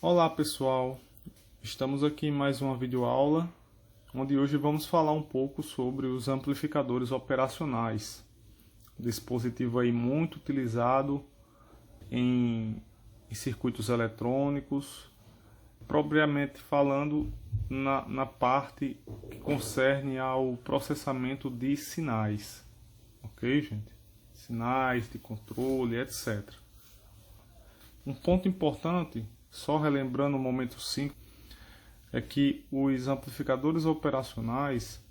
Olá pessoal, estamos aqui em mais uma videoaula, onde hoje vamos falar um pouco sobre os amplificadores operacionais. Dispositivo aí muito utilizado em circuitos eletrônicos, propriamente falando na parte que concerne ao processamento de sinais. Ok, gente? Sinais de controle, etc. Um ponto importante, só relembrando o momento 5, é que os amplificadores operacionais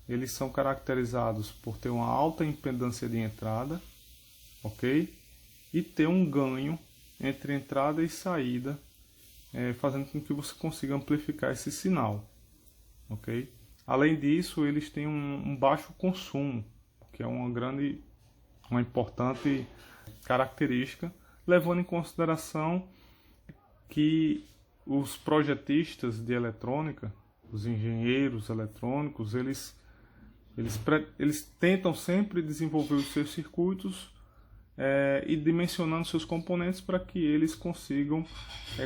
eles são caracterizados por ter uma alta impedância de entrada, ok? E ter um ganho entre entrada e saída, fazendo com que você consiga amplificar esse sinal, ok? Além disso, eles têm um baixo consumo, que é uma importante característica, levando em consideração que os projetistas de eletrônica, os engenheiros eletrônicos, eles tentam sempre desenvolver os seus circuitos e dimensionando seus componentes para que eles consigam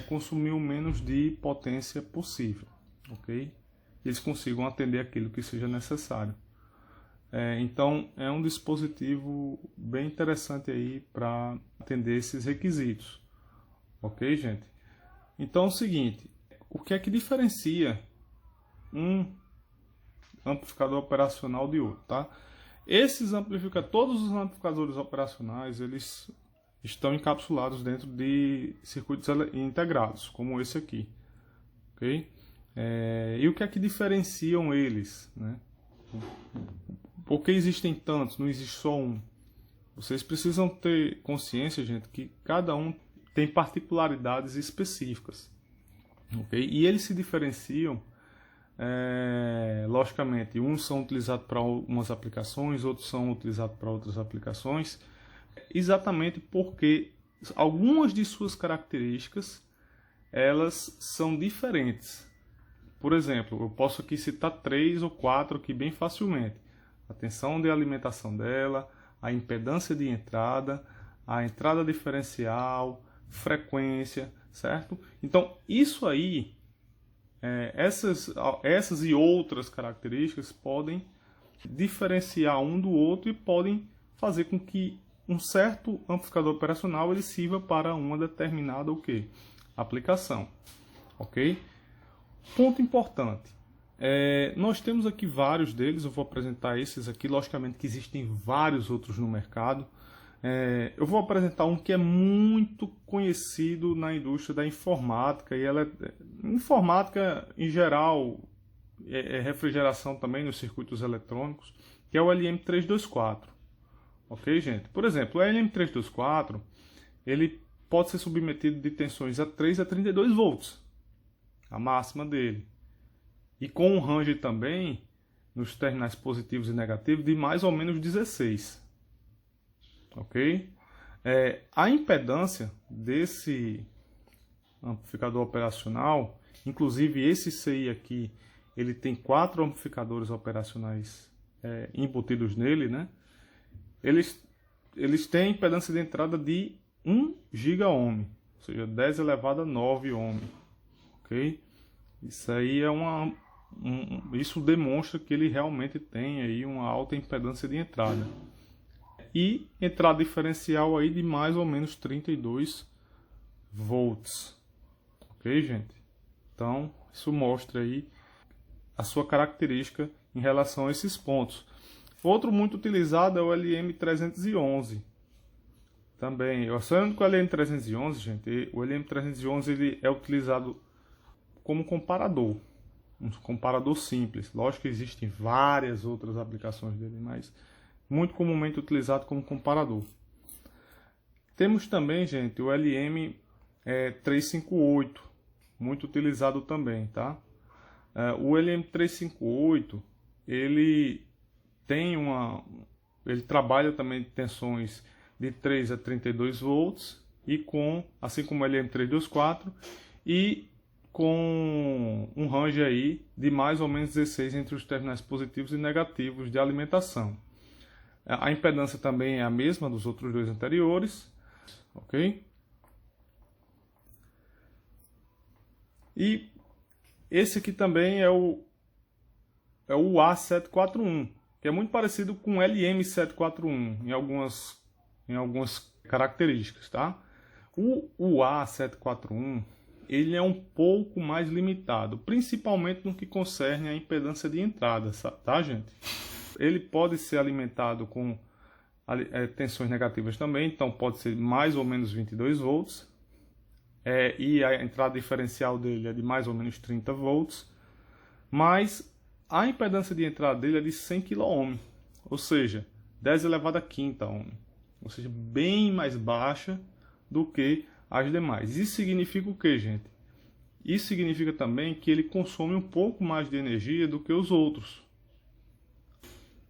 consumir o menos de potência possível, ok? Eles consigam atender aquilo que seja necessário. Então é um dispositivo bem interessante aí para atender esses requisitos, ok, gente? Então é o seguinte, o que é que diferencia um amplificador operacional de outro, tá? Todos os amplificadores operacionais, eles estão encapsulados dentro de circuitos integrados, como esse aqui, ok? E o que é que diferenciam eles, né? Por que existem tantos? Não existe só um. Vocês precisam ter consciência, gente, que cada um tem particularidades específicas, ok? E eles se diferenciam, logicamente, uns são utilizados para umas aplicações, outros são utilizados para outras aplicações, exatamente porque algumas de suas características elas são diferentes. Por exemplo, eu posso aqui citar 3 ou 4 aqui bem facilmente. A tensão de alimentação dela, a impedância de entrada, a entrada diferencial, frequência, certo? Então, isso aí, essas e outras características podem diferenciar um do outro e podem fazer com que um certo amplificador operacional ele sirva para uma determinada aplicação, ok? Ponto importante. Nós temos aqui vários deles, eu vou apresentar esses aqui, logicamente que existem vários outros no mercado. Eu vou apresentar um que é muito conhecido na indústria da informática, e informática em geral, refrigeração também nos circuitos eletrônicos, que é o LM324. Ok, gente? Por exemplo, o LM324 ele pode ser submetido de tensões a 3 a 32 volts, a máxima dele. E com um range também, nos terminais positivos e negativos, de mais ou menos 16. Ok? A impedância desse amplificador operacional, inclusive esse CI aqui, ele tem 4 amplificadores operacionais embutidos nele, né? Eles têm impedância de entrada de 1 gigaohm, ou seja, 10 elevado a 9 ohm. Ok? Isso aí isso demonstra que ele realmente tem aí uma alta impedância de entrada. E entrada diferencial aí de mais ou menos 32 volts. Ok, gente? Então, isso mostra aí a sua característica em relação a esses pontos. Outro muito utilizado é o LM311. Também, sendo que o LM311, gente, o LM311 ele é utilizado como comparador. Um comparador simples. Lógico que existem várias outras aplicações dele, mas muito comumente utilizado como comparador. Temos também, gente, o LM358, muito utilizado também, tá? O LM358, ele trabalha também de tensões de 3 a 32 volts e assim como o LM324 e com um range aí de mais ou menos 16 entre os terminais positivos e negativos de alimentação. A impedância também é a mesma dos outros dois anteriores, ok? E esse aqui também é o A741, que é muito parecido com o LM741 em algumas características, tá? O A741 ele é um pouco mais limitado, principalmente no que concerne a impedância de entrada, tá, gente? Ele pode ser alimentado com tensões negativas também, então pode ser mais ou menos 22 volts, e a entrada diferencial dele é de mais ou menos 30 volts, mas a impedância de entrada dele é de 100 kΩ, ou seja, 10 elevado a quinta ohm, ou seja, bem mais baixa do que as demais. Isso significa o que, gente? Isso significa também que ele consome um pouco mais de energia do que os outros.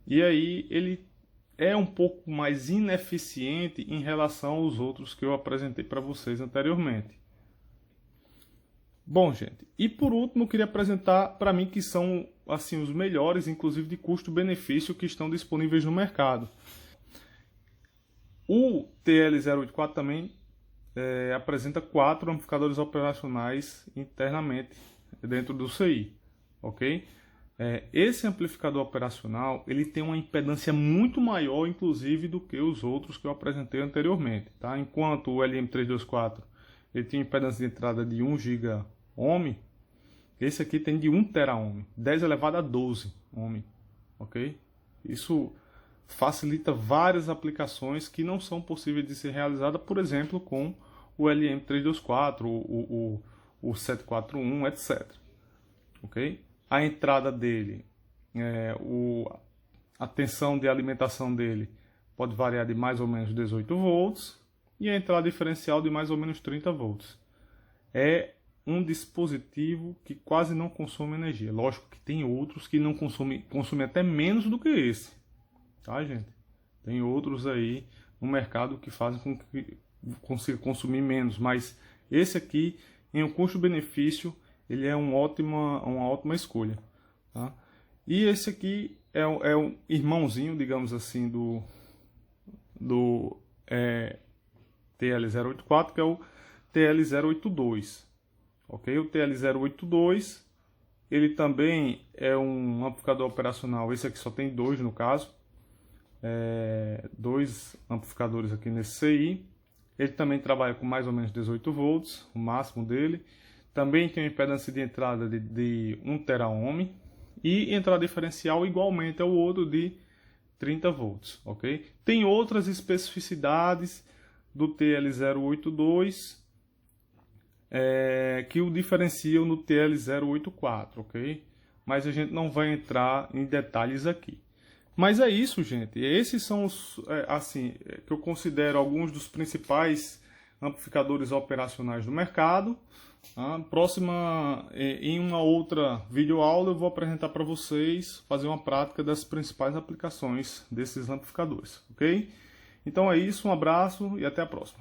E aí ele é um pouco mais ineficiente em relação aos outros que eu apresentei para vocês anteriormente. Bom, gente, e por último eu queria apresentar para mim que são assim os melhores, inclusive de custo-benefício, que estão disponíveis no mercado. O TL084 também apresenta 4 amplificadores operacionais internamente dentro do CI, ok? Esse amplificador operacional ele tem uma impedância muito maior, inclusive, do que os outros que eu apresentei anteriormente, tá? Enquanto o LM324 ele tem impedância de entrada de 1 GΩ, esse aqui tem de 1 TΩ, 10 elevado a 12 ohm, ok? Isso facilita várias aplicações que não são possíveis de ser realizadas, por exemplo, com o LM324, o 741, etc. Ok? A entrada dele, a tensão de alimentação dele pode variar de mais ou menos 18 volts e a entrada diferencial de mais ou menos 30 volts. É um dispositivo que quase não consome energia. Lógico que tem outros que não consomem até menos do que esse. Tá, gente? Tem outros aí no mercado que fazem com que consiga consumir menos, mas esse aqui, em um custo-benefício, ele é uma ótima escolha. Tá? E esse aqui é um irmãozinho, digamos assim, do TL084, que é o TL082. Ok? O TL082 ele também é um amplificador operacional. Esse aqui só tem 2 no caso. 2 amplificadores aqui nesse CI. Ele também trabalha com mais ou menos 18 volts, o máximo dele. Também tem uma impedância de entrada de 1 TΩ e entrada diferencial igualmente ao outro de 30 volts, ok? Tem outras especificidades do TL082 que o diferenciam no TL084, ok? Mas a gente não vai entrar em detalhes aqui. Mas é isso, gente. Esses são os, que eu considero alguns dos principais amplificadores operacionais do mercado. Em uma outra videoaula eu vou apresentar para vocês, fazer uma prática das principais aplicações desses amplificadores, ok? Então é isso, um abraço e até a próxima.